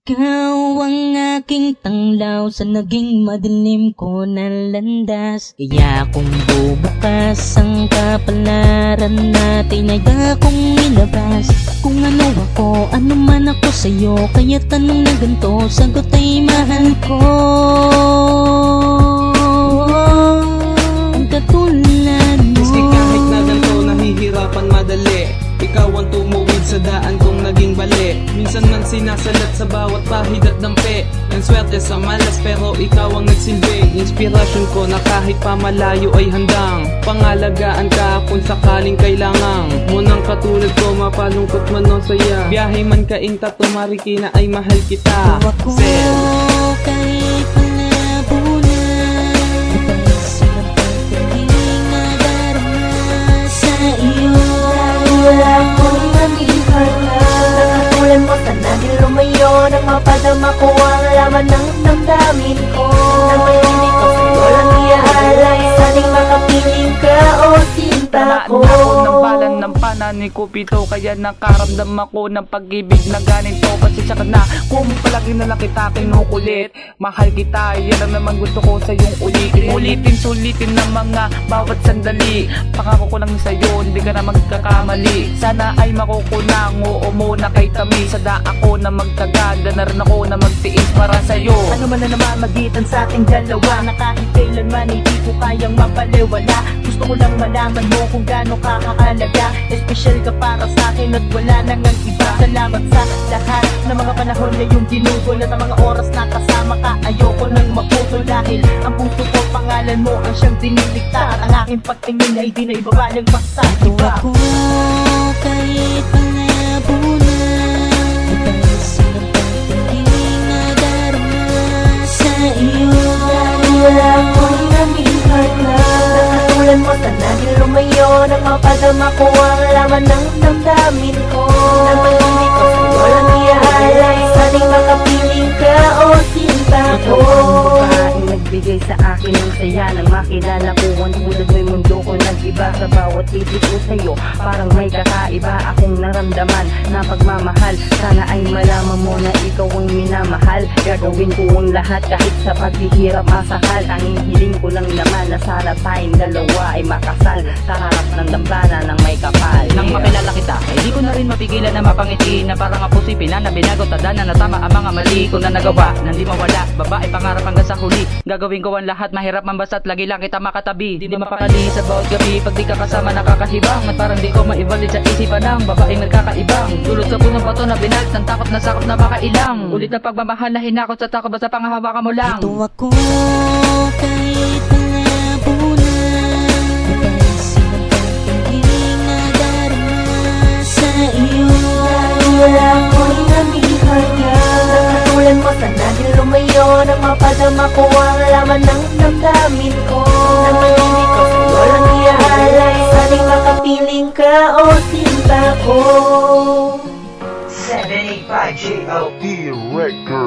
Ikaw ang aking tanglaw sa naging madilim ko na landas. Kaya kung bubukas ang kapalaran natin ay akong ilabas. Kung ano ako, ano man ako sa'yo, kaya tanong na ganito, sagot ay mahal ko. Ang katulad mo. Maski kahit na ganito nahihirapan madali, ikaw ang tumuwid sa daan kong naging bali. Minsan man sinasalat sa bawat pahid at dampi, ang swerte sa malas pero ikaw ang nagsilbing inspirasyon ko na kahit pa malayo ay handang pangalagaan ka kung sakaling kailangan mo ng katulad ko, mapalungkot man o saya. Biyahe man kainta to Marikina ay mahal kita. Ako kahit malabo na, ipaisip ang pagdating na darama sa iyo. Wala akong mamihal na nakatulan mo, sana di lumayo nang mapadama ko ang laman ng damdamin ko. Na may hindi ko sa'yo lang iaalay, sana'y makapiling ka o sinta ko. Ako ng balan ng panani ko pito, kaya nakaramdam ako ng pag-ibig na ganito. Pasensya ka na kung palagi na lang kita kinukulit. Mahal kita, yan ang naman gusto ko sa'yong ulitin. Ulitin, sulitin ng mga bawat sandali. Pangako ko lang sa'yo, hindi ka na magkakamali. Sana ay makukunang, oo muna kay Tami. Sada ako na magtaganda na rin ako na magtiis para sa'yo. Ano man na naman magitan sa ating dalawa, na kahit kailanman hindi ko kayang mapaliwala. Gusto ko lang malaman mo kung gaano ka kakalaga. Espesyal ka para sa akin at wala nang ang iba. Salamat sa lahat ng mga panahon na yung ginugol at ang mga oras na kasama ka. Ayoko nang maputol dahil ang puso ko, pangalan mo ang siyang dinilikta. At ang aking pagtingin ay di na ibabalang pa sa iba. Ako kahit malabo na, ipaisip ang pagdating na darama sa iyo. Wala akong namihal na nakatulan mo, sana di lumayo nang mapadama ko ang laman ng damdamin ko. Na may hindi ko sa'yo lang iaalay, sana'y makapiling ka o sinta ko. Babaeng nagbigay sa akin ng saya nang makilala ko ang tulad mo'y mundo ko nag-iba. Sa bawat isip ko sa'yo parang may kakaiba akong naramdaman na pagmamahal. Sana ay malaman mo na ikaw ang minamahal. Gagawin ko ang lahat kahit sa paghihirap masakal. Tanging hiling ko lang naman na sana tayong dalawa ay makasal sa harap ng dambana ng may kapal. Nang makilala kita, ay di ko na rin mapigilan na mapangiti, na parang apusipin na binagot at dana na tama ang mga mali ko na nagawa, na di mawala. Babae pangarap hanggang sa huli, gagawin ko ang lahat, mahirap man basta't lagi lang kita makatabi. Di mapakali sa bawat gabi, pag di ka kasama nakakahibang, at parang di ko maivalid sa isipan ng babaeng nagkakaibang. Dulot sa punong bato na binag, ng takot na sakop na makailang. Ulit na pagmamahal na hinakot sa takot, basta pangahawakan mo lang. Ito ako kahit malabo na, ipaisip ang pagdating na darama sa iyo. Wala akong namihal na nakatulan mo, sana di lumayo nang mapadama ko ang laman ng damdamin ko. Na may hindi ko sa'yo lang iaalay, sana'y makapiling ka o sinta ko. 785 JLE Records.